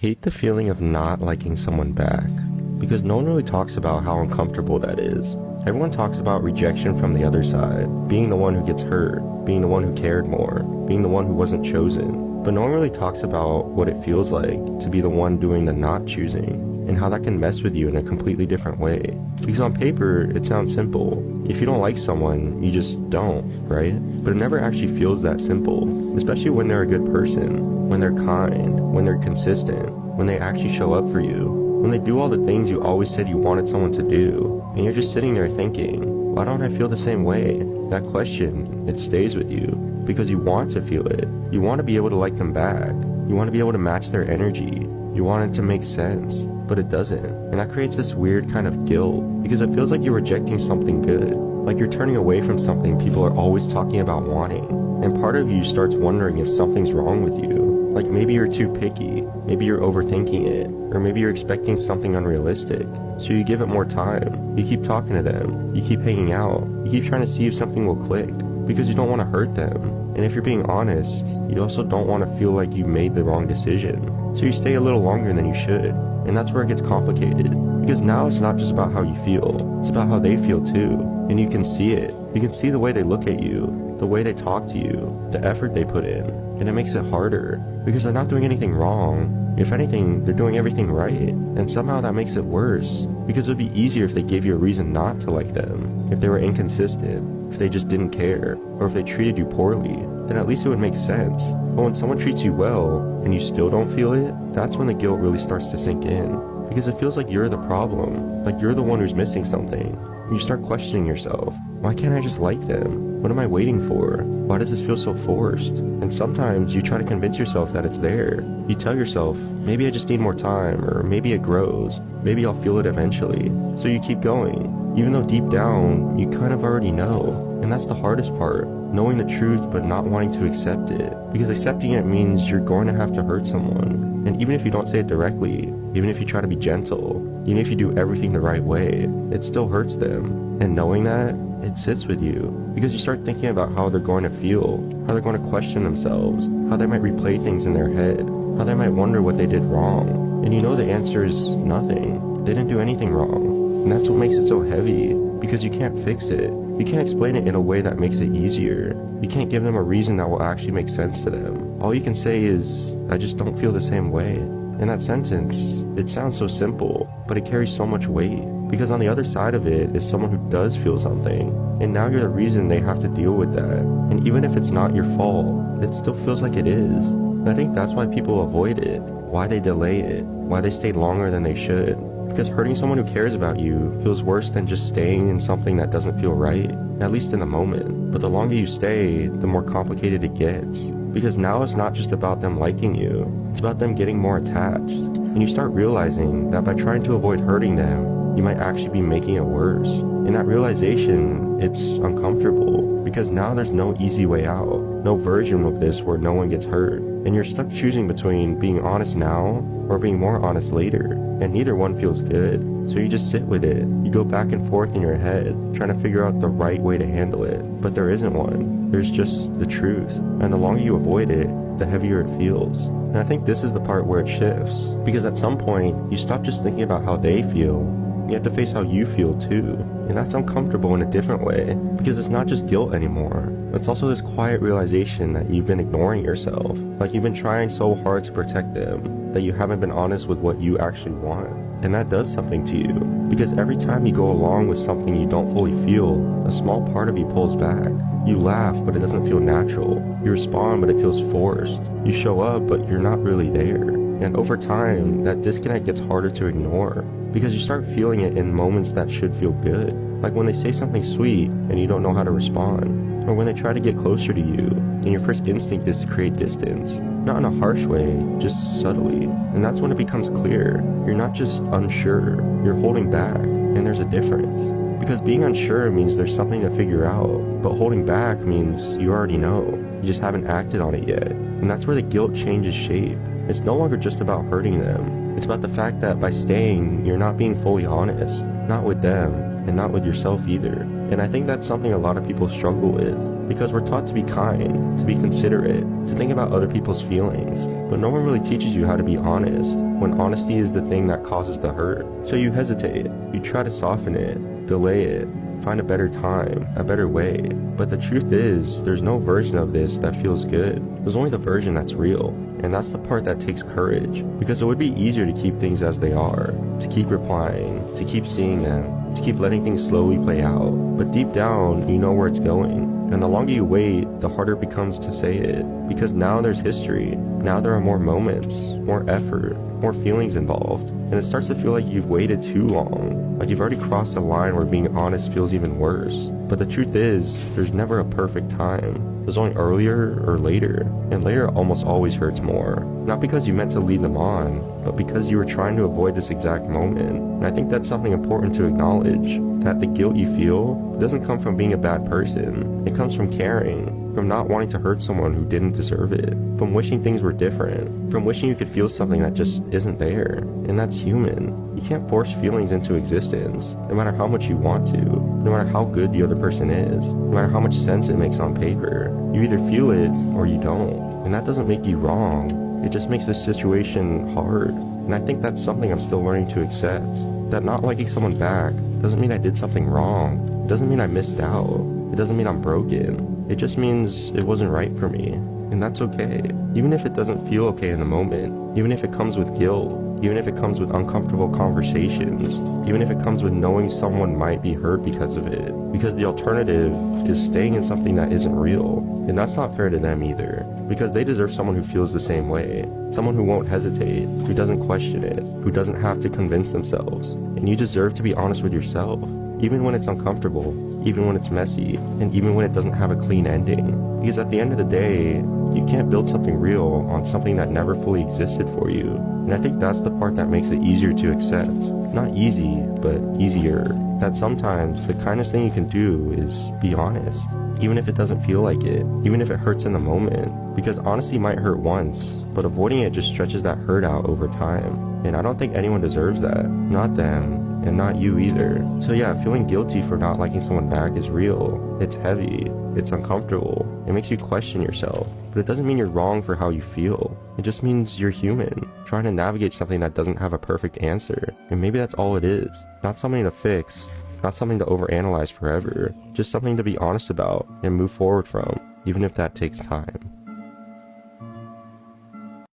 hate the feeling of not liking someone back, because no one really talks about how uncomfortable that is. Everyone talks about rejection from the other side, being the one who gets hurt, being the one who cared more, being the one who wasn't chosen. But no one really talks about what it feels like to be the one doing the not choosing, and how that can mess with you in a completely different way. Because on paper, it sounds simple. If you don't like someone, you just don't, right? But it never actually feels that simple, especially when they're a good person, when they're kind, when they're consistent, when they actually show up for you, when they do all the things you always said you wanted someone to do, and you're just sitting there thinking, why don't I feel the same way? That question, it stays with you, because you want to feel it. You want to be able to like them back. You want to be able to match their energy. You want it to make sense, but it doesn't. And that creates this weird kind of guilt, because it feels like you're rejecting something good, like you're turning away from something people are always talking about wanting. And part of you starts wondering if something's wrong with you. Like maybe you're too picky, maybe you're overthinking it, or maybe you're expecting something unrealistic. So you give it more time, you keep talking to them, you keep hanging out, you keep trying to see if something will click, because you don't want to hurt them. And if you're being honest, you also don't want to feel like you made the wrong decision. So you stay a little longer than you should. And that's where it gets complicated. Because now it's not just about how you feel, it's about how they feel too. And you can see it. You can see the way they look at you, the way they talk to you, the effort they put in. And it makes it harder, because they're not doing anything wrong. If anything, they're doing everything right. And somehow that makes it worse, because it would be easier if they gave you a reason not to like them. If they were inconsistent, if they just didn't care, or if they treated you poorly, then at least it would make sense. But when someone treats you well, and you still don't feel it, that's when the guilt really starts to sink in. Because it feels like you're the problem, like you're the one who's missing something. And you start questioning yourself, why can't I just like them? What am I waiting for? Why does this feel so forced? And sometimes you try to convince yourself that it's there. You tell yourself, maybe I just need more time, or maybe it grows, maybe I'll feel it eventually. So you keep going, even though deep down, you kind of already know. And that's the hardest part, knowing the truth but not wanting to accept it. Because accepting it means you're going to have to hurt someone. And even if you don't say it directly, even if you try to be gentle, even if you do everything the right way, it still hurts them. And knowing that, it sits with you, because you start thinking about how they're going to feel, how they're going to question themselves, how they might replay things in their head, how they might wonder what they did wrong. And you know the answer is nothing. They didn't do anything wrong. And that's what makes it so heavy, because you can't fix it. You can't explain it in a way that makes it easier. You can't give them a reason that will actually make sense to them. All you can say is, I just don't feel the same way. And that sentence, it sounds so simple, but it carries so much weight. Because on the other side of it is someone who does feel something, and now you're the reason they have to deal with that. And even if it's not your fault, it still feels like it is. And I think that's why people avoid it, why they delay it, why they stay longer than they should. Because hurting someone who cares about you feels worse than just staying in something that doesn't feel right, at least in the moment. But the longer you stay, the more complicated it gets. Because now it's not just about them liking you, it's about them getting more attached. And you start realizing that by trying to avoid hurting them, you might actually be making it worse. In that realization, it's uncomfortable, because now there's no easy way out, no version of this where no one gets hurt. And you're stuck choosing between being honest now or being more honest later, and neither one feels good. So you just sit with it. You go back and forth in your head, trying to figure out the right way to handle it. But there isn't one. There's just the truth. And the longer you avoid it, the heavier it feels. And I think this is the part where it shifts. Because at some point, you stop just thinking about how they feel. You have to face how you feel too. And that's uncomfortable in a different way. Because it's not just guilt anymore. It's also this quiet realization that you've been ignoring yourself. Like you've been trying so hard to protect them, that you haven't been honest with what you actually want. And that does something to you, because every time you go along with something you don't fully feel, a small part of you pulls back. You laugh, but it doesn't feel natural. You respond, but it feels forced. You show up, but you're not really there. And over time, that disconnect gets harder to ignore, because you start feeling it in moments that should feel good. Like when they say something sweet and you don't know how to respond, or when they try to get closer to you and your first instinct is to create distance. Not in a harsh way, just subtly. And that's when it becomes clear. You're not just unsure, you're holding back, and there's a difference. Because being unsure means there's something to figure out, but holding back means you already know. You just haven't acted on it yet. And that's where the guilt changes shape. It's no longer just about hurting them. It's about the fact that by staying, you're not being fully honest. Not with them, and not with yourself either. And I think that's something a lot of people struggle with, because we're taught to be kind, to be considerate, to think about other people's feelings, but no one really teaches you how to be honest, when honesty is the thing that causes the hurt. So you hesitate, you try to soften it, delay it, find a better time, a better way. But the truth is, there's no version of this that feels good. There's only the version that's real. And that's the part that takes courage, because it would be easier to keep things as they are, to keep replying, to keep seeing them, to keep letting things slowly play out. But deep down, you know where it's going. And the longer you wait, the harder it becomes to say it. Because now there's history. Now there are more moments, more effort, more feelings involved. And it starts to feel like you've waited too long. Like you've already crossed a line where being honest feels even worse. But the truth is, there's never a perfect time. There's only earlier or later. And later almost always hurts more. Not because you meant to lead them on, but because you were trying to avoid this exact moment. And I think that's something important to acknowledge. That the guilt you feel doesn't come from being a bad person. It comes from caring, from not wanting to hurt someone who didn't deserve it, from wishing things were different, from wishing you could feel something that just isn't there. And that's human. You can't force feelings into existence, no matter how much you want to, no matter how good the other person is, no matter how much sense it makes on paper. You either feel it or you don't. And that doesn't make you wrong. It just makes the situation hard. And I think that's something I'm still learning to accept. That not liking someone back doesn't mean I did something wrong. It doesn't mean I missed out. It doesn't mean I'm broken. It just means it wasn't right for me. And that's okay. Even if it doesn't feel okay in the moment, even if it comes with guilt, even if it comes with uncomfortable conversations, even if it comes with knowing someone might be hurt because of it. Because the alternative is staying in something that isn't real. And that's not fair to them either. Because they deserve someone who feels the same way. Someone who won't hesitate, who doesn't question it, who doesn't have to convince themselves. And you deserve to be honest with yourself. Even when it's uncomfortable, even when it's messy, and even when it doesn't have a clean ending. Because at the end of the day, you can't build something real on something that never fully existed for you. And I think that's the part that makes it easier to accept. Not easy, but easier. That sometimes the kindest thing you can do is be honest. Even if it doesn't feel like it, even if it hurts in the moment. Because honesty might hurt once, but avoiding it just stretches that hurt out over time. And I don't think anyone deserves that. Not them. And not you either. So yeah, feeling guilty for not liking someone back is real. It's heavy. It's uncomfortable. It makes you question yourself. But it doesn't mean you're wrong for how you feel. It just means you're human, trying to navigate something that doesn't have a perfect answer. And maybe that's all it is. Not something to fix. Not something to overanalyze forever. Just something to be honest about and move forward from, even if that takes time.